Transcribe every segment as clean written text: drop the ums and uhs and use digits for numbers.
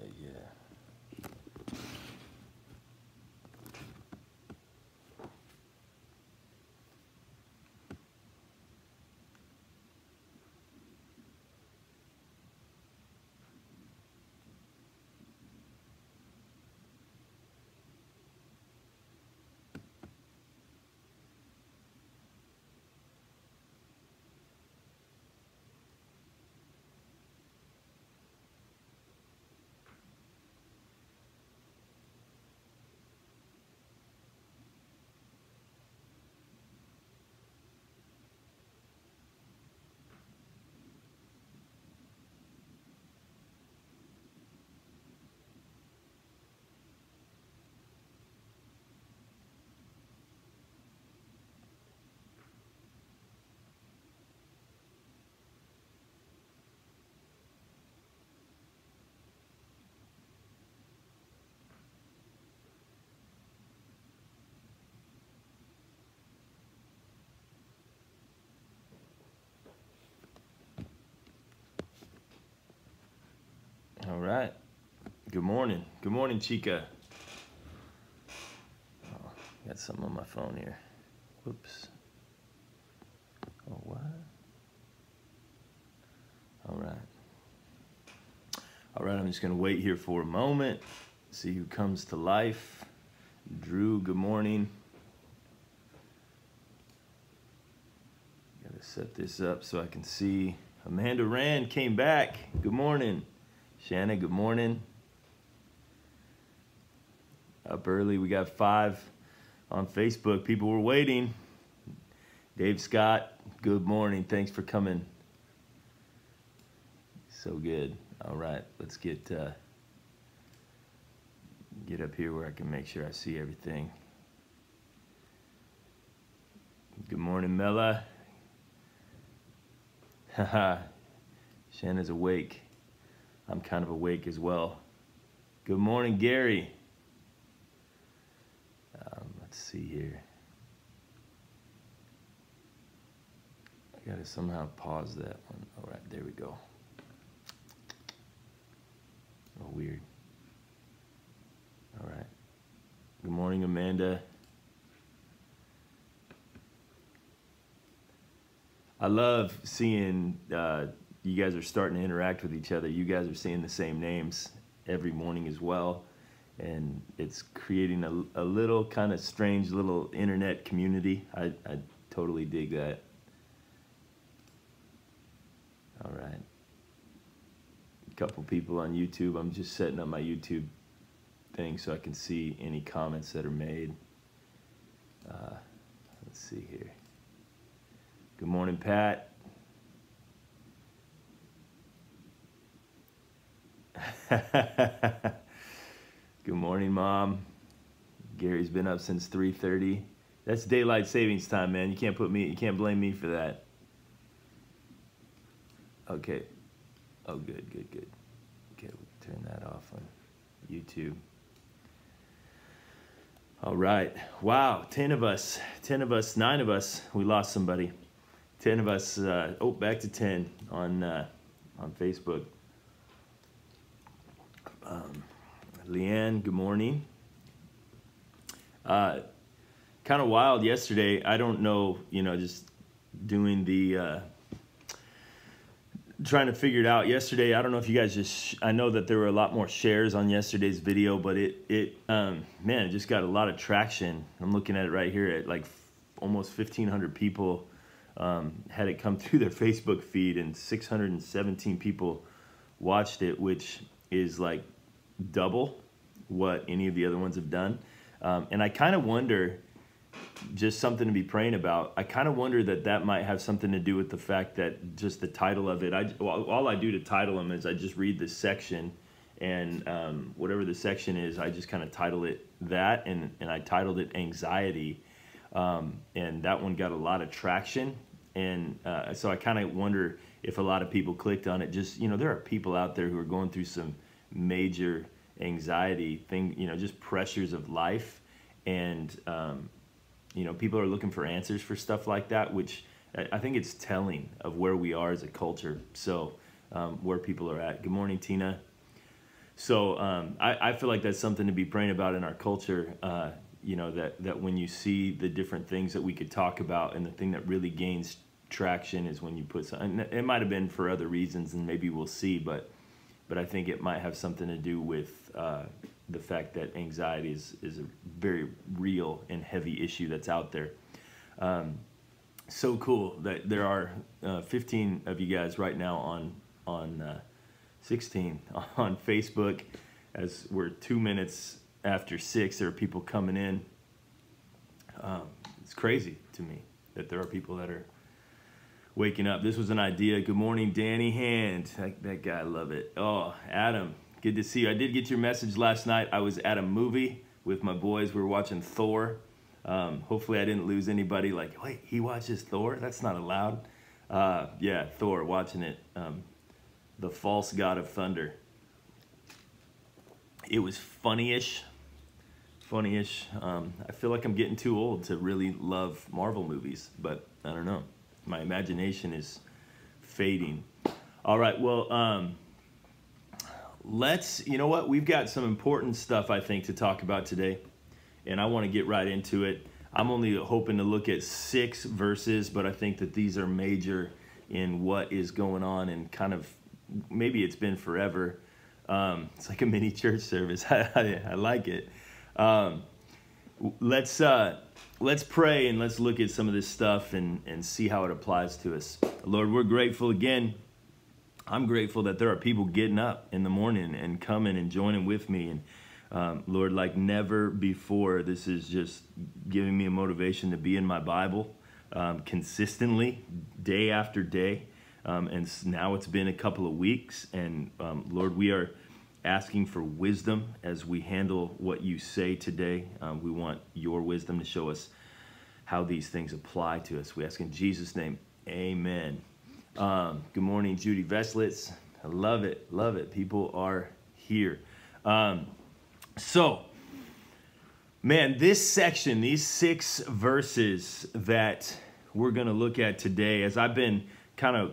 yeah. All right. Good morning. Good morning, Chica. Oh, got something on my phone here. Whoops. Oh, what? All right. All right, I'm just going to wait here for a moment, see who comes to life. Drew, good morning. Got to set this up so I can see. Amanda Rand came back. Good morning. Shanna, good morning. Up early, we got 5 on Facebook. People were waiting. Dave Scott, good morning. Thanks for coming. So good. All right, let's get up here where I can make sure I see everything. Good morning, Mella. Haha. Shanna's awake. I'm kind of awake as well. Good morning, Gary. Let's see here. I gotta somehow pause that one. All right, there we go. Oh, weird. All right. Good morning, Amanda. I love seeing you guys are starting to interact with each other. You guys are seeing the same names every morning as well. And it's creating a little kind of strange little internet community. I totally dig that. All right. A couple people on YouTube. I'm just setting up my YouTube thing so I can see any comments that are made. Let's see here. Good morning, Pat. Good morning, Mom. Gary's been up since 3:30. That's daylight savings time, man. You can't blame me for that. Okay. Oh, good. Okay, we'll turn that off on YouTube. All right. Wow, 10 of us, 9 of us. We lost somebody. 10 of us. Back to 10 on Facebook. Leanne, good morning. Kind of wild yesterday. I don't know, just doing the trying to figure it out yesterday. I don't know if you guys I know that there were a lot more shares on yesterday's video, but it just got a lot of traction. I'm looking at it right here at like almost 1,500 people had it come through their Facebook feed, and 617 people watched it, which is like double what any of the other ones have done. And I kind of wonder, just something to be praying about, I kind of wonder that might have something to do with the fact that just the title of it, all I do to title them is I just read this section, and whatever the section is, I just kind of title it that, and I titled it Anxiety, and that one got a lot of traction, and so I kind of wonder if a lot of people clicked on it. Just, there are people out there who are going through some major anxiety just pressures of life, and people are looking for answers for stuff like that, which I think it's telling of where we are as a culture. So where people are at. Good morning, Tina. So I feel like that's something to be praying about in our culture. That when you see the different things that we could talk about, and the thing that really gains traction is when you put some, and it might have been for other reasons, and maybe we'll see, but I think it might have something to do with the fact that anxiety is a very real and heavy issue that's out there. So cool that there are 15 of you guys right now on 16 on Facebook. As we're 2 minutes after 6, there are people coming in. It's crazy to me that there are people that are waking up. This was an idea. Good morning, Danny Hand. That guy, I love it. Oh, Adam, good to see you. I did get your message last night. I was at a movie with my boys. We were watching Thor. Hopefully I didn't lose anybody like, wait, he watches Thor? That's not allowed. Yeah, Thor, watching it. The False God of Thunder. It was funny-ish. I feel like I'm getting too old to really love Marvel movies, but I don't know. My imagination is fading. All right, well, you know what? We've got some important stuff, I think, to talk about today, and I want to get right into it. I'm only hoping to look at 6 verses, but I think that these are major in what is going on, and kind of, maybe it's been forever. It's like a mini church service. I like it. Let's pray, and let's look at some of this stuff and see how it applies to us. Lord, we're grateful again. I'm grateful that there are people getting up in the morning and coming and joining with me. And Lord, like never before, this is just giving me a motivation to be in my Bible consistently, day after day. And now it's been a couple of weeks. And Lord, we are asking for wisdom as we handle what you say today. We want your wisdom to show us how these things apply to us. We ask in Jesus' name, amen. Good morning, Judy Veslitz. I love it, love it. People are here. So, man, this section, these 6 verses that we're going to look at today, as I've been kind of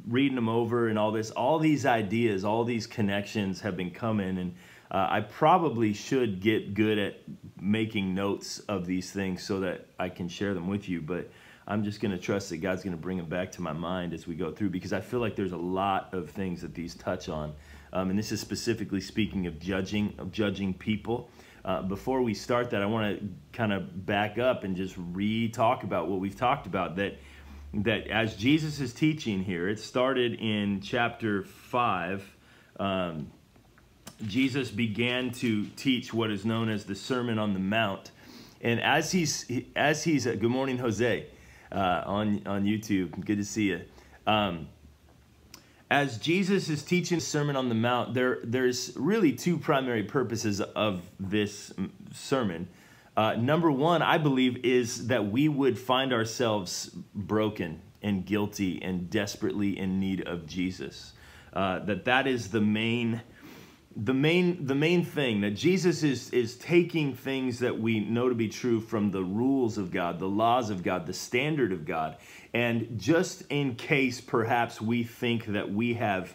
reading them over and all these ideas, all these connections have been coming, and I probably should get good at making notes of these things so that I can share them with you, but I'm just going to trust that God's going to bring them back to my mind as we go through, because I feel like there's a lot of things that these touch on, and this is specifically speaking of judging people. Before we start that, I want to kind of back up and just re-talk about what we've talked about, that as Jesus is teaching here, it started in chapter 5. Jesus began to teach what is known as the Sermon on the Mount, and as he's good morning, Jose, on YouTube, good to see you. As Jesus is teaching the Sermon on the Mount, there's really 2 primary purposes of this sermon. Number 1, I believe, is that we would find ourselves broken and guilty and desperately in need of Jesus. That is the main thing, that Jesus is taking things that we know to be true from the rules of God, the laws of God, the standard of God, and just in case perhaps we think that we have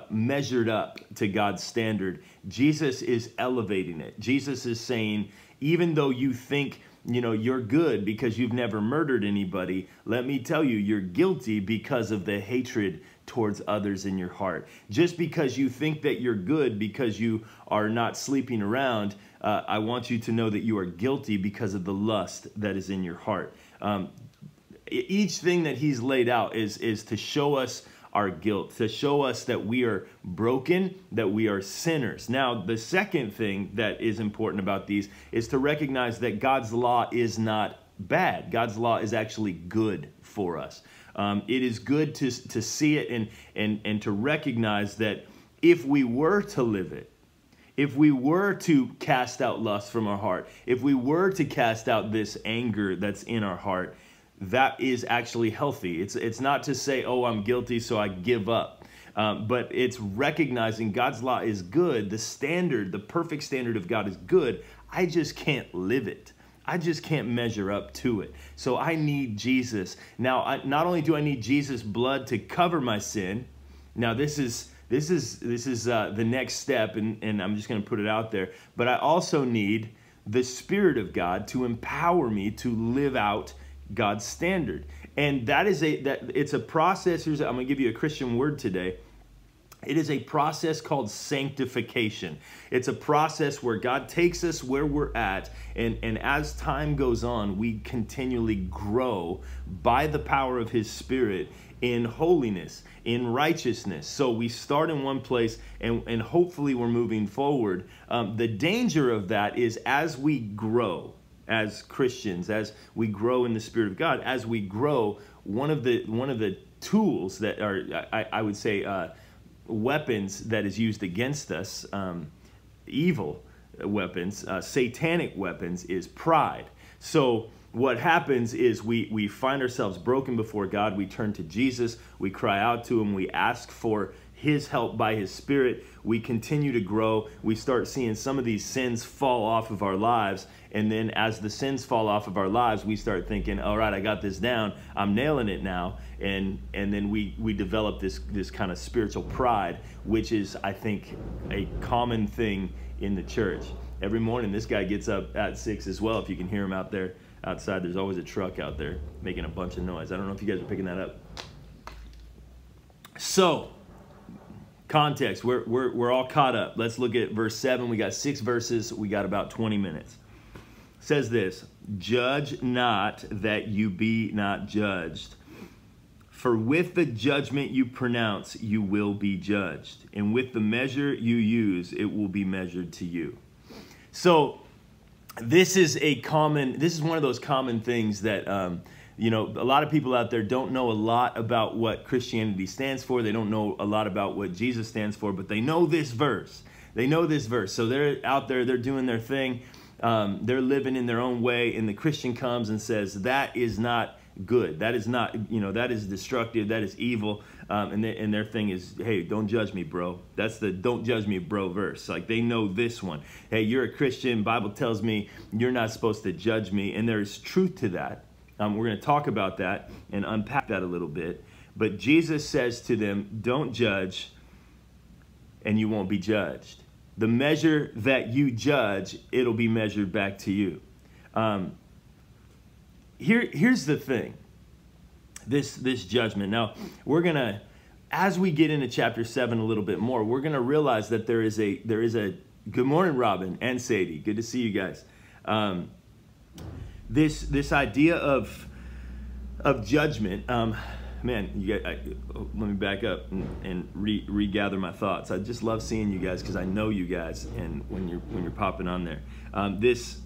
measured up to God's standard, Jesus is elevating it. Jesus is saying, even though you think, you're good because you've never murdered anybody, let me tell you, you're guilty because of the hatred towards others in your heart. Just because you think that you're good because you are not sleeping around, I want you to know that you are guilty because of the lust that is in your heart. Each thing that he's laid out is to show us our guilt, to show us that we are broken, that we are sinners. Now, the second thing that is important about these is to recognize that God's law is not bad. God's law is actually good for us. It is good to see it and to recognize that if we were to live it, if we were to cast out lust from our heart, if we were to cast out this anger that's in our heart, that is actually healthy. It's not to say, oh, I'm guilty, so I give up. But it's recognizing God's law is good. The standard, the perfect standard of God is good. I just can't live it. I just can't measure up to it. So I need Jesus. Now, not only do I need Jesus' blood to cover my sin, now this is This is the next step, and I'm just going to put it out there. But I also need the Spirit of God to empower me to live out God's standard. And it's a process. I'm going to give you a Christian word today. It is a process called sanctification. It's a process where God takes us where we're at, and as time goes on, we continually grow by the power of His Spirit in holiness, in righteousness. So we start in one place, and hopefully we're moving forward. The danger of that is as we grow as Christians, as we grow in the Spirit of God, as we grow, one of the tools that are, I would say, weapons that is used against us, evil weapons, satanic weapons, is pride. So what happens is we find ourselves broken before God. We turn to Jesus. We cry out to Him. We ask for His help by His Spirit. We continue to grow. We start seeing some of these sins fall off of our lives. And then as the sins fall off of our lives, we start thinking, all right, I got this down. I'm nailing it now. And then we develop this kind of spiritual pride, which is, I think, a common thing in the church. Every morning, this guy gets up at 6 as well. If you can hear him out there outside, there's always a truck out there making a bunch of noise. I don't know if you guys are picking that up. So, context, we're all caught up. Let's look at verse 7. We got 6 verses. We got about 20 minutes. It says this: judge not that you be not judged. For with the judgment you pronounce, you will be judged. And with the measure you use, it will be measured to you. So this is one of those common things that, a lot of people out there don't know a lot about what Christianity stands for. They don't know a lot about what Jesus stands for, but they know this verse. They know this verse. So they're out there, they're doing their thing. They're living in their own way. And the Christian comes and says, that is not good. That is not, that is destructive. That is evil. And their thing is, hey, don't judge me, bro. That's the don't judge me, bro verse. Like, they know this one. Hey, you're a Christian. Bible tells me you're not supposed to judge me. And there's truth to that. We're going to talk about that and unpack that a little bit. But Jesus says to them, don't judge and you won't be judged. The measure that you judge, it'll be measured back to you. Here's the thing, this judgment. Now, we're going to, as we get into chapter 7 a little bit more, we're going to realize that there is a, good morning, Robin and Sadie. Good to see you guys. This idea of judgment, man, let me back up and regather my thoughts. I just love seeing you guys because I know you guys, and when you're popping on there, this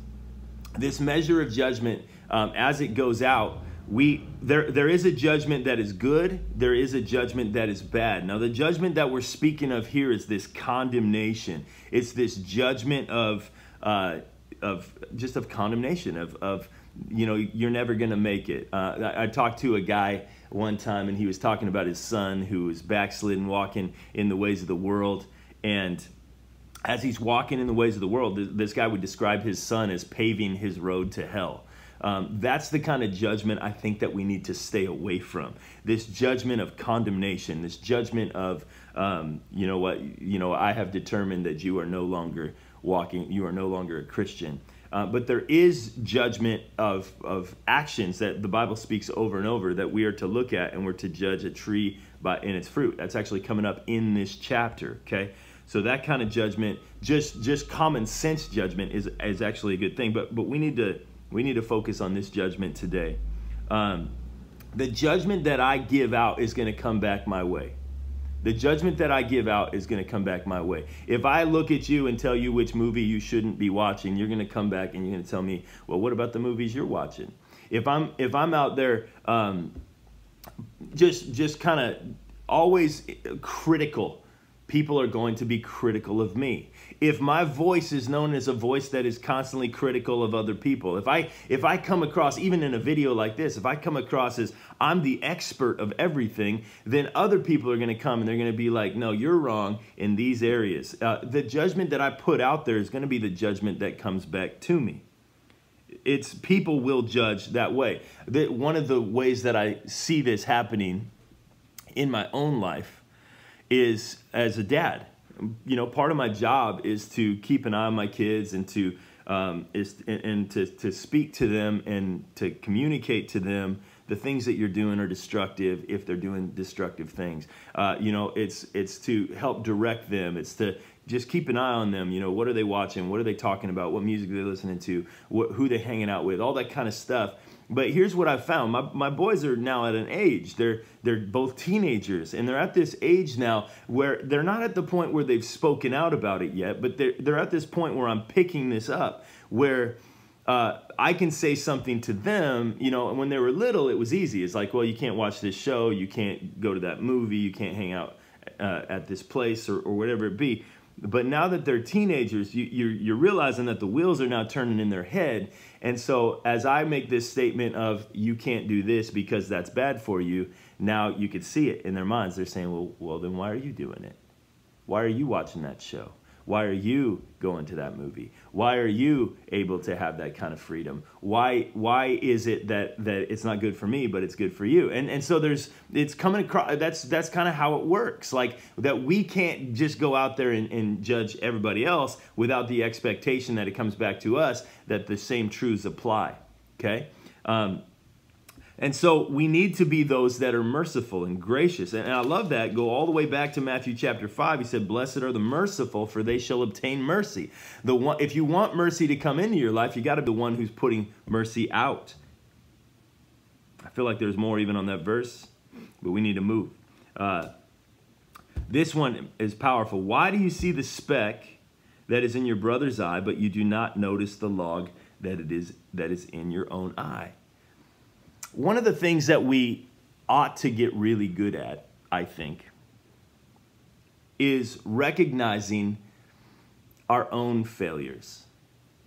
measure of judgment, as it goes out, there is a judgment that is good. There is a judgment that is bad. Now, the judgment that we're speaking of here is this condemnation. It's this judgment of condemnation of you're never going to make it. I talked to a guy one time, and he was talking about his son who was backslidden, walking in the ways of the world. And as he's walking in the ways of the world, this guy would describe his son as paving his road to hell. That's the kind of judgment I think that we need to stay away from. This judgment of condemnation, this judgment of, I have determined that you are no longer walking, you are no longer a Christian. But there is judgment of actions that the Bible speaks over and over that we are to look at, and we're to judge a tree in its fruit. That's actually coming up in this chapter, okay? So that kind of judgment, just common sense judgment is actually a good thing. But we need to focus on this judgment today. The judgment that I give out is going to come back my way. The judgment that I give out is going to come back my way. If I look at you and tell you which movie you shouldn't be watching, you're going to come back and you're going to tell me, well, what about the movies you're watching? If I'm out there just kind of always critical, people are going to be critical of me. If my voice is known as a voice that is constantly critical of other people, if I come across, even in a video like this, if I come across as I'm the expert of everything, then other people are going to come and they're going to be like, no, you're wrong in these areas. The judgment that I put out there is going to be the judgment that comes back to me. People will judge that way. One of the ways that I see this happening in my own life is as a dad. You know, part of my job is to keep an eye on my kids and to to speak to them and to communicate to them the things that you're doing are destructive if they're doing destructive things. You know, it's to help direct them. It's to just keep an eye on them. You know, what are they watching? What are they talking about? What music are they listening to? Who they hanging out with? All that kind of stuff. But here's what I found. My boys are now at an age. They're both teenagers, and they're at this age now where they're not at the point where they've spoken out about it yet, but they're at this point where I'm picking this up, where I can say something to them. You know, when they were little, it was easy. It's like, well, you can't watch this show, you can't go to that movie, you can't hang out at this place or whatever it be. But now that they're teenagers, you're realizing that the wheels are now turning in their head. And so as I make this statement of you can't do this because that's bad for you, now you could see it in their minds. They're saying, well, then why are you doing it? Why are you watching that show? Why are you going to that movie? Why are you able to have that kind of freedom? Why is it that it's not good for me, but it's good for you? And so it's coming across, that's kind of how it works. Like that we can't just go out there and judge everybody else without the expectation that it comes back to us, that the same truths apply, okay? And so we need to be those that are merciful and gracious. And I love that. Go all the way back to Matthew chapter 5. He said, blessed are the merciful, for they shall obtain mercy. If you want mercy to come into your life, you got to be the one who's putting mercy out. I feel like there's more even on that verse, but we need to move. This one is powerful. Why do you see the speck that is in your brother's eye, but you do not notice the log that is in your own eye? One of the things that we ought to get really good at, I think, is recognizing our own failures,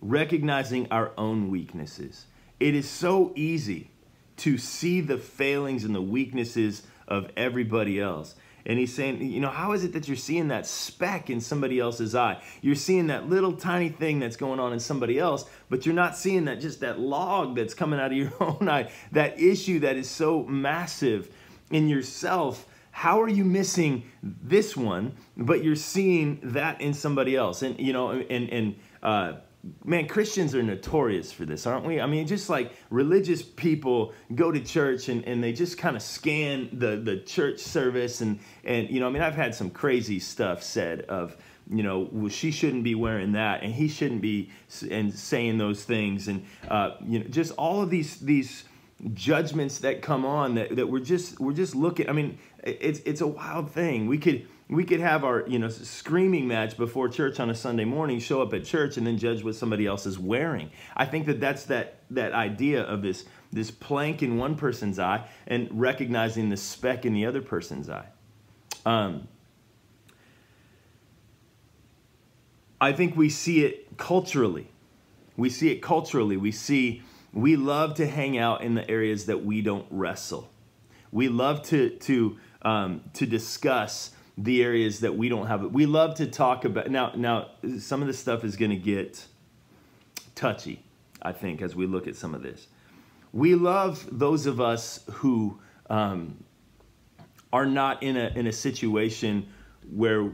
recognizing our own weaknesses. It is so easy to see the failings and the weaknesses of everybody else. And he's saying, you know, how is it that you're seeing that speck in somebody else's eye? You're seeing that little tiny thing that's going on in somebody else, but you're not seeing that just that log that's coming out of your own eye, that issue that is so massive in yourself. How are you missing this one, but you're seeing that in somebody else? And, you know, man, Christians are notorious for this, aren't we? I mean, just like religious people go to church and they just kind of scan the church service and you know, I mean, I've had some crazy stuff said of, you know, well, she shouldn't be wearing that and he shouldn't be and saying those things, and you know, just all of these judgments that come on that we're just looking. I mean, it's a wild thing. We could have our, you know, screaming match before church on a Sunday morning, show up at church, and then judge what somebody else is wearing. I think that's that idea of this plank in one person's eye and recognizing the speck in the other person's eye. I think we see it culturally. We love to hang out in the areas that we don't wrestle. We love to discuss the areas that we don't have. We love to talk about, now some of this stuff is going to get touchy, I think, as we look at some of this. We love those of us who are not in a situation where,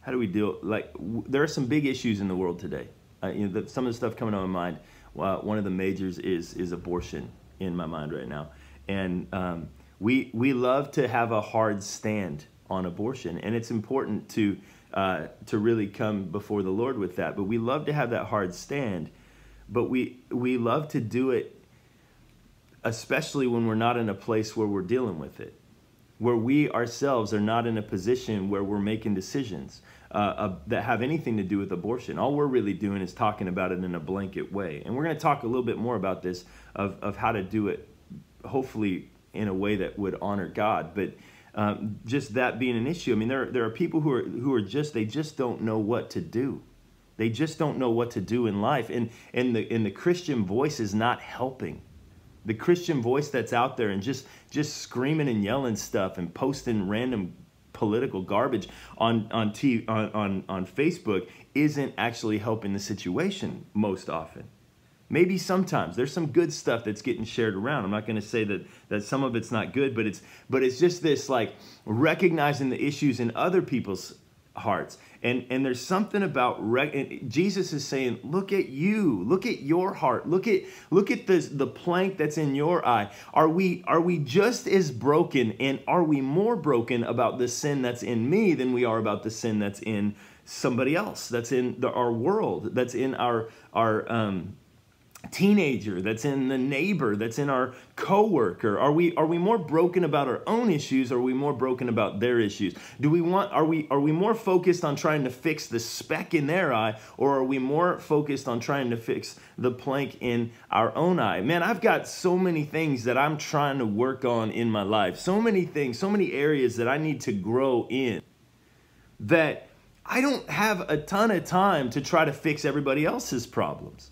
how do we deal, like, there are some big issues in the world today. You know, some of the stuff coming to my mind, one of the majors is abortion in my mind right now. And we love to have a hard stand on abortion, and it's important to really come before the Lord with that. But we love to have that hard stand, but we love to do it, especially when we're not in a place where we're dealing with it, where we ourselves are not in a position where we're making decisions that have anything to do with abortion. All we're really doing is talking about it in a blanket way. And we're going to talk a little bit more about this, of how to do it, hopefully in a way that would honor God. But just that being an issue, I mean, there are people who are they just don't know what to do. They just don't know what to do in life. And the Christian voice is not helping. The Christian voice that's out there and just screaming and yelling stuff and posting random political garbage on Facebook isn't actually helping the situation most often. Maybe sometimes there's some good stuff that's getting shared around. I'm not going to say that some of it's not good, but it's just this, like, recognizing the issues in other people's hearts. And there's something about Jesus is saying, look at you, look at your heart, look at the plank that's in your eye. Are we just as broken, and are we more broken about the sin that's in me than we are about the sin that's in somebody else, that's in our world, that's in our teenager, that's in the neighbor, that's in our coworker? Are we more broken about our own issues, or are we more broken about their issues? Are we more focused on trying to fix the speck in their eye, or are we more focused on trying to fix the plank in our own eye? Man, I've got so many things that I'm trying to work on in my life, so many things, so many areas that I need to grow in, that I don't have a ton of time to try to fix everybody else's problems.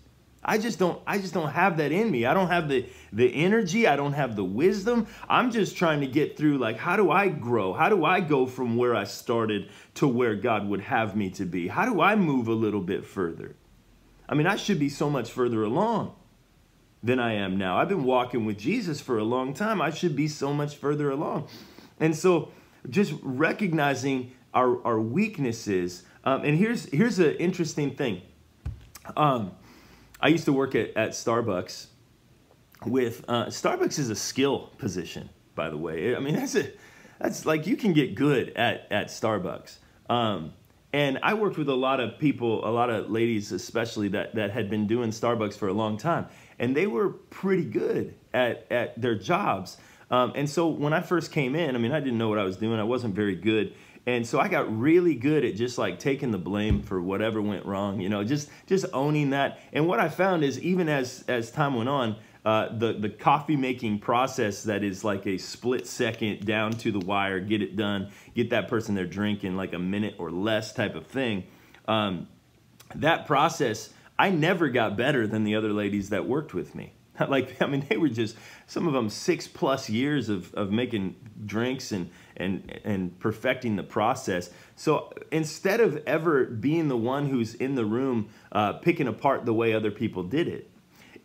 I just don't have that in me. I don't have the energy. I don't have the wisdom. I'm just trying to get through, like, how do I grow? How do I go from where I started to where God would have me to be? How do I move a little bit further? I mean, I should be so much further along than I am now. I've been walking with Jesus for a long time. I should be so much further along. And so just recognizing our weaknesses. And here's an interesting thing. I used to work at Starbucks with, Starbucks is a skill position, by the way. I mean, that's like, you can get good at Starbucks. And I worked with a lot of people, a lot of ladies especially, that had been doing Starbucks for a long time. And they were pretty good at their jobs. And so when I first came in, I mean, I didn't know what I was doing. I wasn't very good. And so I got really good at just, like, taking the blame for whatever went wrong, you know, just owning that. And what I found is, even as time went on, the coffee making process that is like a split second down to the wire, get it done, get that person their drink in like a minute or less type of thing. That process, I never got better than the other ladies that worked with me. Like, I mean, they were just, some of them 6+ years of making drinks and perfecting the process. So instead of ever being the one who's in the room picking apart the way other people did it,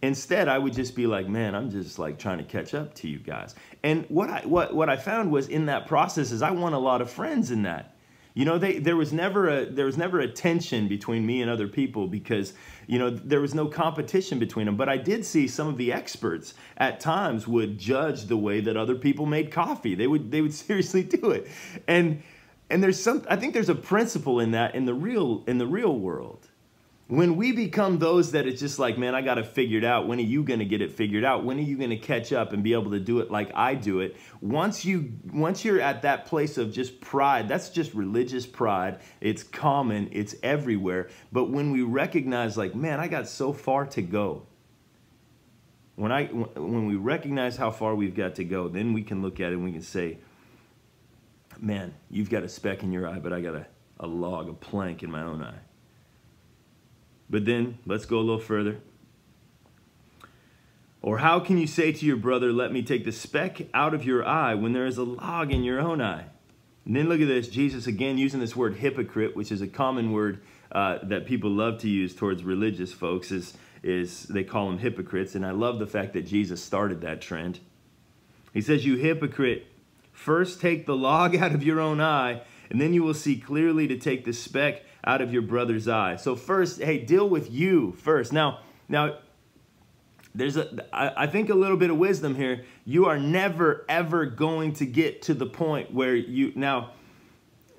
instead I would just be like, man, I'm just, like, trying to catch up to you guys. And what I found was, in that process, is I won a lot of friends in that. You know, there was never a tension between me and other people, because, you know, there was no competition between them. But I did see some of the experts at times would judge the way that other people made coffee. They would seriously do it. And I think there's a principle in that in the real world. When we become those that it's just like, man, I got to figure it out. When are you going to get it figured out? When are you going to catch up and be able to do it like I do it? Once you're at that place of just pride, that's just religious pride. It's common. It's everywhere. But when we recognize, like, man, I got so far to go. When we recognize how far we've got to go, then we can look at it and we can say, man, you've got a speck in your eye, but I got a log, a plank in my own eye. But then, let's go a little further. Or how can you say to your brother, let me take the speck out of your eye, when there is a log in your own eye? And then look at this, Jesus again using this word hypocrite, which is a common word that people love to use towards religious folks, is they call them hypocrites. And I love the fact that Jesus started that trend. He says, you hypocrite, first take the log out of your own eye, and then you will see clearly to take the speck out of your brother's eye. So first, hey, deal with you first. Now, there's I think a little bit of wisdom here. You are never, ever going to get to the point where now,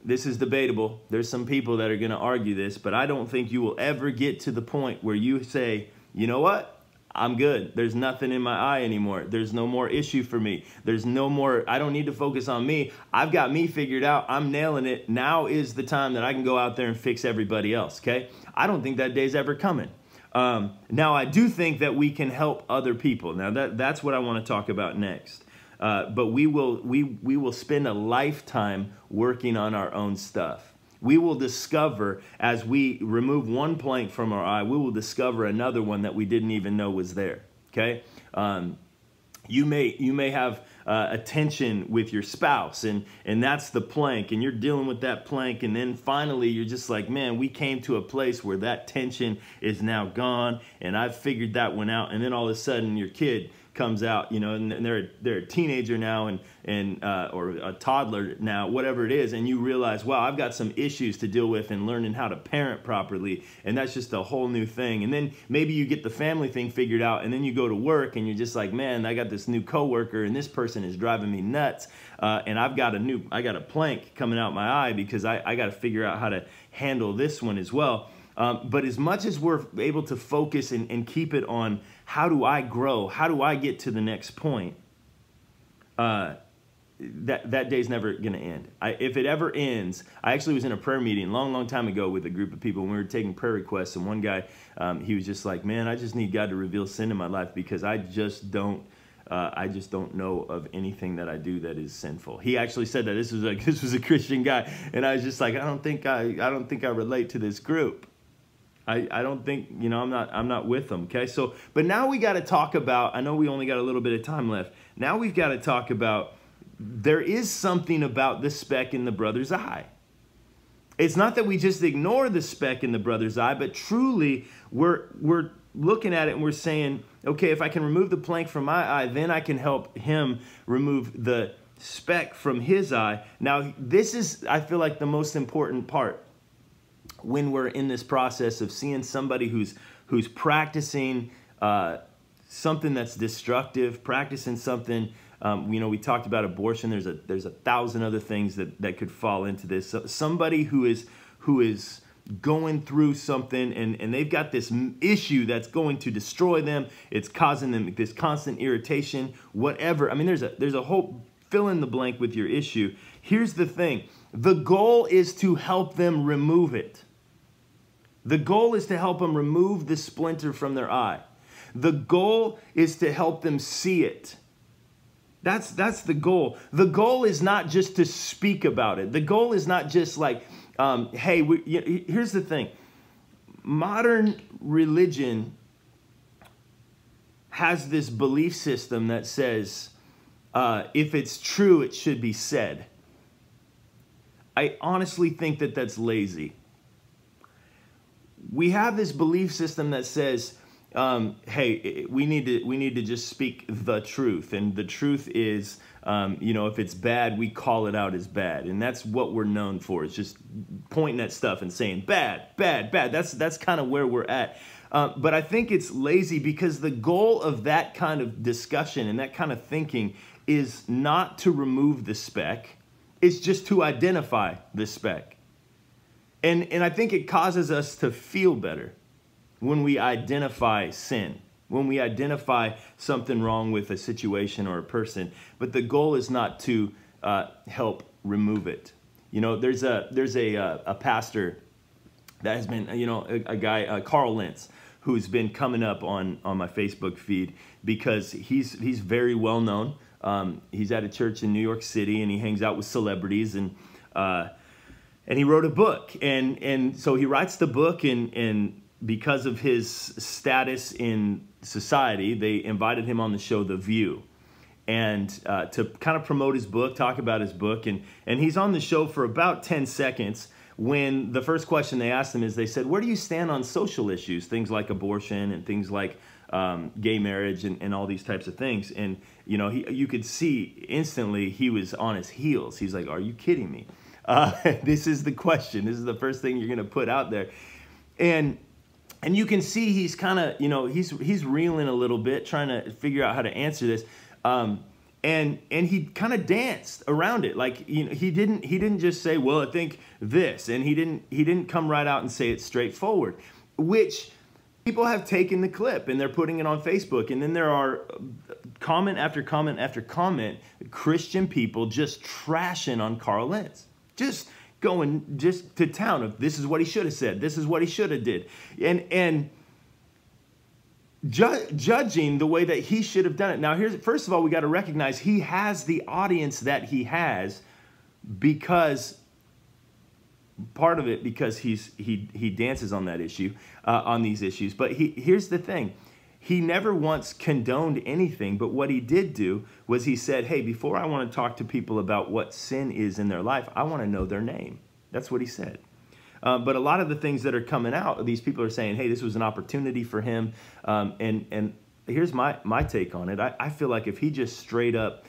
this is debatable. There's some people that are going to argue this, but I don't think you will ever get to the point where you say, you know what? I'm good. There's nothing in my eye anymore. There's no more issue for me. There's no more, I don't need to focus on me. I've got me figured out. I'm nailing it. Now is the time that I can go out there and fix everybody else, okay? I don't think that day's ever coming. Now, I do think that we can help other people. Now, that's what I want to talk about next. But we will spend a lifetime working on our own stuff. We will discover, as we remove one plank from our eye, we will discover another one that we didn't even know was there, okay? You may have a tension with your spouse, and that's the plank, and you're dealing with that plank, and then finally you're just like, man, we came to a place where that tension is now gone, and I've figured that one out. And then all of a sudden your kid comes out, you know, and they're a teenager now, or a toddler now, whatever it is, and you realize, wow, I've got some issues to deal with in learning how to parent properly, and that's just a whole new thing. And then maybe you get the family thing figured out, and then you go to work, and you're just like, man, I got this new coworker, and this person is driving me nuts, and I got a plank coming out my eye because I got to figure out how to handle this one as well. But as much as we're able to focus and keep it on how do I grow, how do I get to the next point, that day's never going to end. If it ever ends, I actually was in a prayer meeting long time ago with a group of people, and we were taking prayer requests, and one guy, he was just like, man, I just need God to reveal sin in my life because I just don't know of anything that I do that is sinful. He actually said that. This was a Christian guy, and I was just like, I don't think I relate to this group. I don't think, you know, I'm not with them. Okay. So, but now we got to talk about, I know we only got a little bit of time left. Now we've got to talk about, there is something about the speck in the brother's eye. It's not that we just ignore the speck in the brother's eye, but truly we're looking at it and we're saying, okay, if I can remove the plank from my eye, then I can help him remove the speck from his eye. Now, this is, I feel like, the most important part when we're in this process of seeing somebody who's practicing something that's destructive, practicing something. You know, we talked about abortion. There's a thousand other things that could fall into this. So somebody who is going through something and they've got this issue that's going to destroy them. It's causing them this constant irritation, whatever. I mean, there's a whole fill in the blank with your issue. Here's the thing. The goal is to help them remove it. The goal is to help them remove the splinter from their eye. The goal is to help them see it. That's the goal. The goal is not just to speak about it. The goal is not just like, hey, here's the thing. Modern religion has this belief system that says, if it's true, it should be said. I honestly think that that's lazy. We have this belief system that says, hey, we need to just speak the truth, and the truth is, you know, if it's bad, we call it out as bad, and that's what we're known for. It's just pointing at stuff and saying bad, bad, bad. That's kind of where we're at. But I think it's lazy because the goal of that kind of discussion and that kind of thinking is not to remove the speck. It's just to identify the speck. And I think it causes us to feel better when we identify sin, when we identify something wrong with a situation or a person. But the goal is not to help remove it. You know, there's a pastor that has been, you know, a guy, Carl Lentz, who's been coming up on my Facebook feed because he's very well known. He's at a church in New York City, and he hangs out with celebrities, and he wrote a book, and so he writes the book, and because of his status in society, they invited him on the show The View, and to kind of promote his book, talk about his book, and he's on the show for about 10 seconds when the first question they asked him is, they said, where do you stand on social issues, things like abortion and things like gay marriage and all these types of things? And you know, you could see instantly he was on his heels. He's like, are you kidding me? This is the question. This is the first thing you're going to put out there. And you can see he's kind of, you know, he's reeling a little bit, trying to figure out how to answer this. And he kind of danced around it. Like, you know, he didn't just say, well, I think this, and he didn't come right out and say it straightforward, which people have taken the clip and they're putting it on Facebook. And then there are comment after comment after comment, Christian people just trashing on Carl Lentz. Just going just to town of, this is what he should have said. This is what he should have did. And judging the way that he should have done it. Now, first of all, we got to recognize he has the audience that he has because part of it because he dances on that issue, on these issues. But here's the thing. he never once condoned anything, but what he did do was he said, hey, before I want to talk to people about what sin is in their life, I want to know their name. That's what he said. But a lot of the things that are coming out, these people are saying, hey, this was an opportunity for him. And here's my take on it. I feel like if he just straight up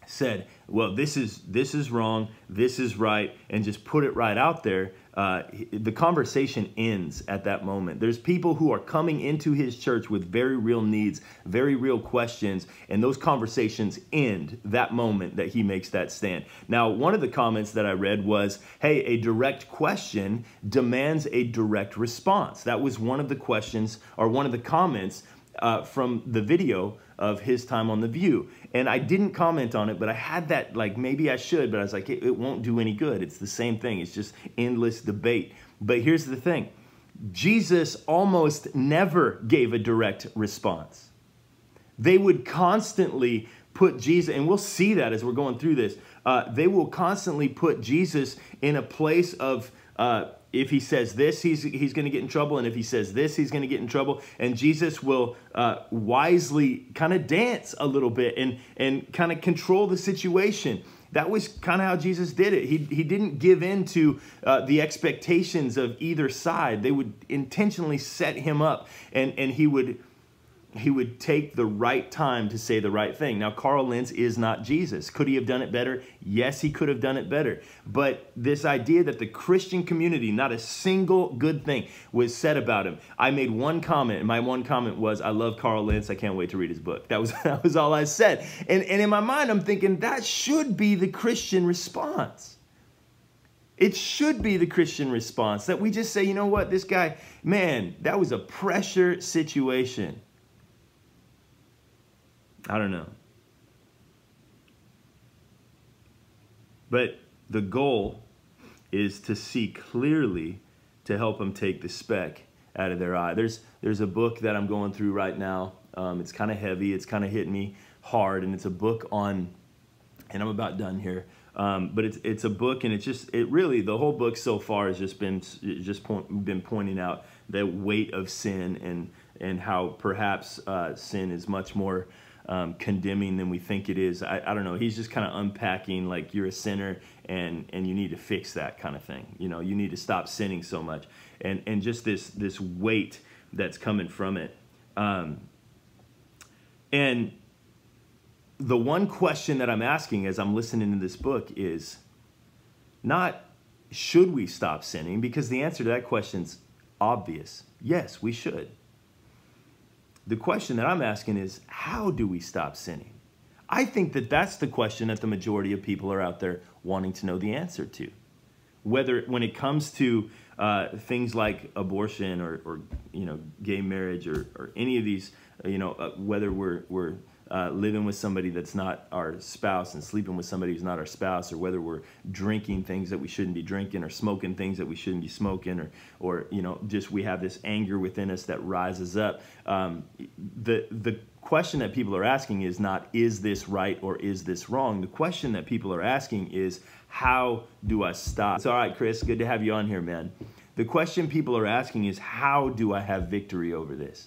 said, well, this is wrong, this is right, and just put it right out there, the conversation ends at that moment. There's people who are coming into his church with very real needs, very real questions, and those conversations end that moment that he makes that stand. Now, one of the comments that I read was, hey, a direct question demands a direct response. That was one of the questions, or one of the comments from the video of his time on The View. And I didn't comment on it, but I had that, like, maybe I should, but I was like, it won't do any good. It's the same thing. It's just endless debate. But here's the thing. Jesus almost never gave a direct response. They would constantly put Jesus, and we'll see that as we're going through this, they will constantly put Jesus in a place of, if he says this, he's going to get in trouble. And if he says this, he's going to get in trouble. And Jesus will wisely kind of dance a little bit and kind of control the situation. That was kind of how Jesus did it. He didn't give in to the expectations of either side. They would intentionally set him up, and he would take the right time to say the right thing. Now, Carl Lentz is not Jesus. Could he have done it better? Yes, he could have done it better. But this idea that the Christian community, not a single good thing was said about him. I made one comment, and my one comment was, I love Carl Lentz. I can't wait to read his book. That was all I said. And in my mind, I'm thinking that should be the Christian response. It should be the Christian response, that we just say, you know what, this guy, man, that was a pressure situation. I don't know. But the goal is to see clearly to help them take the speck out of their eye. There's a book that I'm going through right now. It's kind of heavy. It's kind of hitting me hard. And it's a book on, and I'm about done here. But it's a book, and it really, the whole book so far has just been pointing out the weight of sin and how perhaps sin is much more condemning than we think it is. I don't know. He's just kind of unpacking, like, you're a sinner and you need to fix that kind of thing. You know, you need to stop sinning so much, and just this weight that's coming from it. And the one question that I'm asking as I'm listening to this book is not, should we stop sinning? Because the answer to that question's obvious. Yes, we should. The question that I'm asking is, how do we stop sinning? I think that that's the question that the majority of people are out there wanting to know the answer to. Whether when it comes to things like abortion or gay marriage or any of these, whether we're living with somebody that's not our spouse and sleeping with somebody who's not our spouse, or whether we're drinking things that we shouldn't be drinking, or smoking things that we shouldn't be smoking, or just we have this anger within us that rises up. The question that people are asking is not, is this right or is this wrong? The question that people are asking is, how do I stop? It's all right, Chris, good to have you on here, man. The question people are asking is, how do I have victory over this?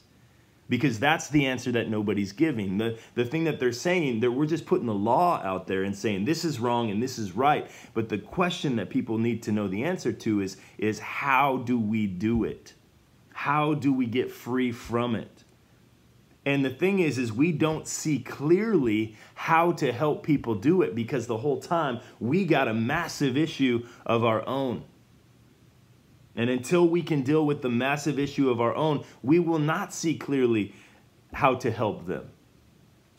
Because that's the answer that nobody's giving. The thing that they're saying, we're just putting the law out there and saying this is wrong and this is right. But the question that people need to know the answer to is how do we do it? How do we get free from it? And the thing is we don't see clearly how to help people do it, because the whole time we got a massive issue of our own. And until we can deal with the massive issue of our own, we will not see clearly how to help them.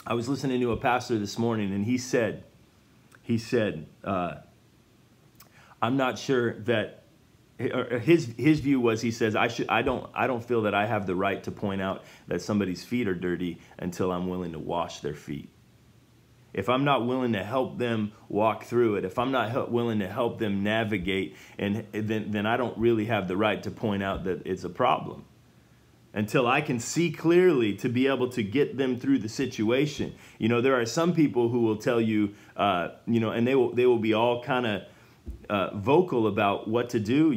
I was listening to a pastor this morning, and he said, I'm not sure that, his view was, he says, I don't feel that I have the right to point out that somebody's feet are dirty until I'm willing to wash their feet. If I'm not willing to help them walk through it, if I'm not willing to help them navigate, and then I don't really have the right to point out that it's a problem. Until I can see clearly to be able to get them through the situation. There are some people who will tell you, and they will be all kind of vocal about what to do.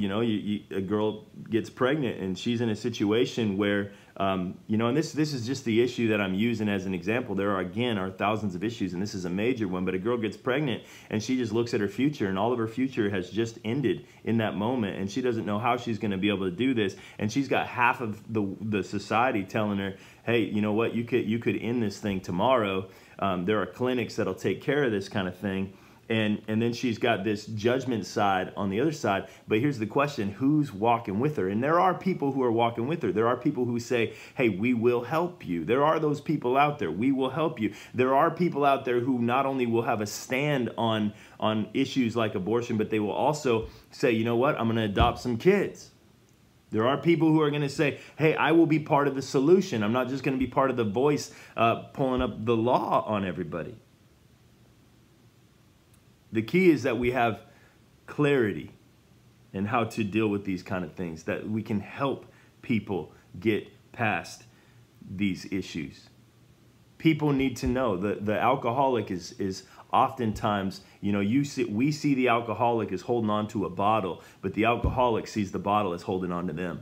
A girl gets pregnant and she's in a situation where You know, and this is just the issue that I'm using as an example. There are thousands of issues, and this is a major one. But a girl gets pregnant, and she just looks at her future, and all of her future has just ended in that moment, and she doesn't know how she's going to be able to do this. And she's got half of the society telling her, "Hey, you know what? You could end this thing tomorrow. There are clinics that'll take care of this kind of thing." And then she's got this judgment side on the other side. But here's the question: who's walking with her? And there are people who are walking with her. There are people who say, "Hey, we will help you." There are those people out there. We will help you. There are people out there who not only will have a stand on issues like abortion, but they will also say, "You know what? I'm going to adopt some kids." There are people who are going to say, "Hey, I will be part of the solution. I'm not just going to be part of the voice pulling up the law on everybody." The key is that we have clarity in how to deal with these kind of things, that we can help people get past these issues. People need to know that the alcoholic is oftentimes, you know, we see the alcoholic as holding on to a bottle, but the alcoholic sees the bottle as holding on to them,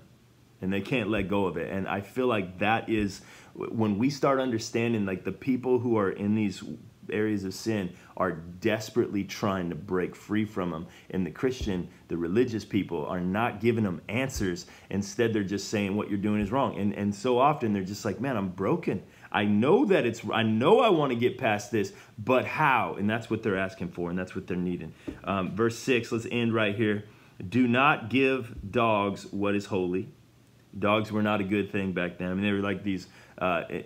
and they can't let go of it. And I feel like that is when we start understanding, like, the people who are in these areas of sin are desperately trying to break free from them, and the religious people are not giving them answers. Instead, they're just saying what you're doing is wrong. And so often they're just like, "Man, I'm broken. I know I want to get past this, but how?" And that's what they're asking for, and that's what they're needing. Verse 6, let's end right here. "Do not give dogs what is holy." Dogs were not a good thing back then. I mean, they were like these,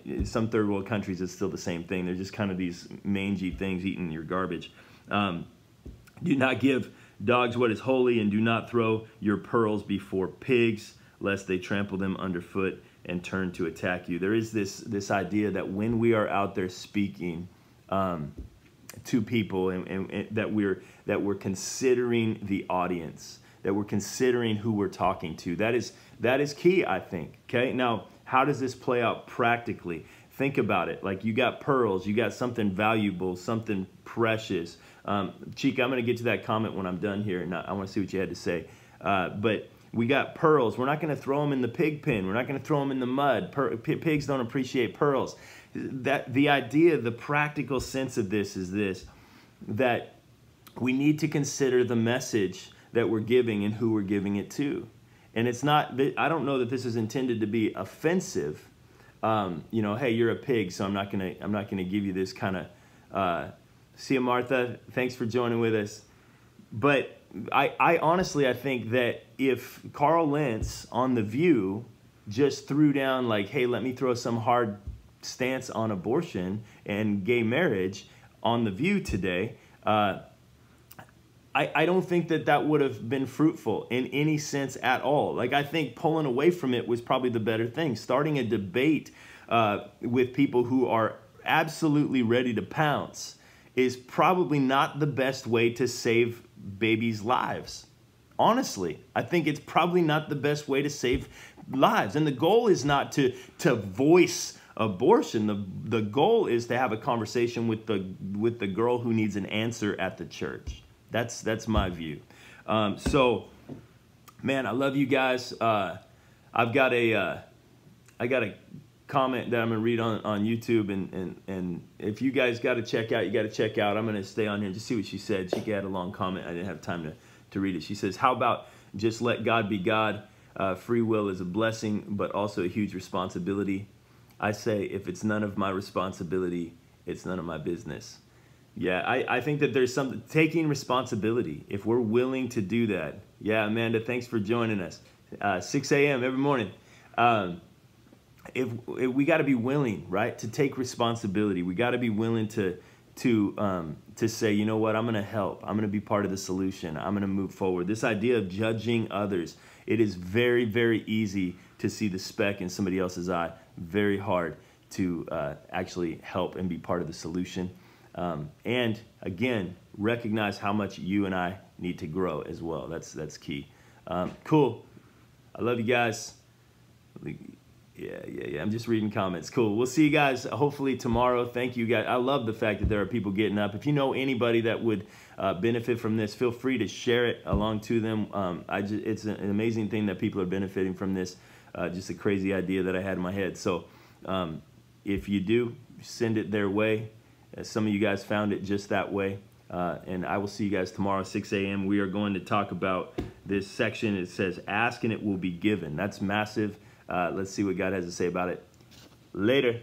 in some third world countries, it's still the same thing. They're just kind of these mangy things eating your garbage. "Do not give dogs what is holy, and do not throw your pearls before pigs, lest they trample them underfoot and turn to attack you." There is this idea that when we are out there speaking to people, and that we're considering the audience, that we're considering who we're talking to. That is key, I think. Okay, now how does this play out practically? Think about it. Like, you got pearls, you got something valuable, something precious. Chica, I'm going to get to that comment when I'm done here, and I want to see what you had to say. But we got pearls. We're not going to throw them in the pig pen. We're not going to throw them in the mud. Pigs don't appreciate pearls. The idea, the practical sense of this is this: that we need to consider the message that we're giving and who we're giving it to. And it's not, I don't know that this is intended to be offensive. You know, "Hey, you're a pig, so I'm not gonna give you this kind of." See you, Martha. Thanks for joining with us. But I honestly, I think that if Carl Lentz on The View just threw down like, "Hey, let me throw some hard stance on abortion and gay marriage on The View today," I don't think that would have been fruitful in any sense at all. Like, I think pulling away from it was probably the better thing. Starting a debate with people who are absolutely ready to pounce is probably not the best way to save babies' lives. Honestly, I think it's probably not the best way to save lives. And the goal is not to voice abortion. The goal is to have a conversation with the girl who needs an answer at the church. That's my view. So, man, I love you guys. I got a comment that I'm gonna read on YouTube, and if you guys got to check out, you got to check out. I'm gonna stay on here and just see what she said. She had a long comment. I didn't have time to read it. She says, "How about just let God be God? Free will is a blessing, but also a huge responsibility. I say, if it's none of my responsibility, it's none of my business." Yeah, I think that there's something, taking responsibility, if we're willing to do that. Yeah, Amanda, thanks for joining us. 6 a.m. every morning. If we got to be willing, right, to take responsibility. We got to be willing to say, "You know what, I'm going to help. I'm going to be part of the solution. I'm going to move forward." This idea of judging others, it is very, very easy to see the speck in somebody else's eye. Very hard to actually help and be part of the solution. And again, recognize how much you and I need to grow as well. That's key. Cool. I love you guys. Yeah. I'm just reading comments. Cool. We'll see you guys hopefully tomorrow. Thank you guys. I love the fact that there are people getting up. If you know anybody that would benefit from this, feel free to share it along to them. It's an amazing thing that people are benefiting from this. Just a crazy idea that I had in my head. So if you do, send it their way. Some of you guys found it just that way. And I will see you guys tomorrow, 6 a.m. We are going to talk about this section. It says, ask and it will be given. That's massive. Let's see what God has to say about it. Later.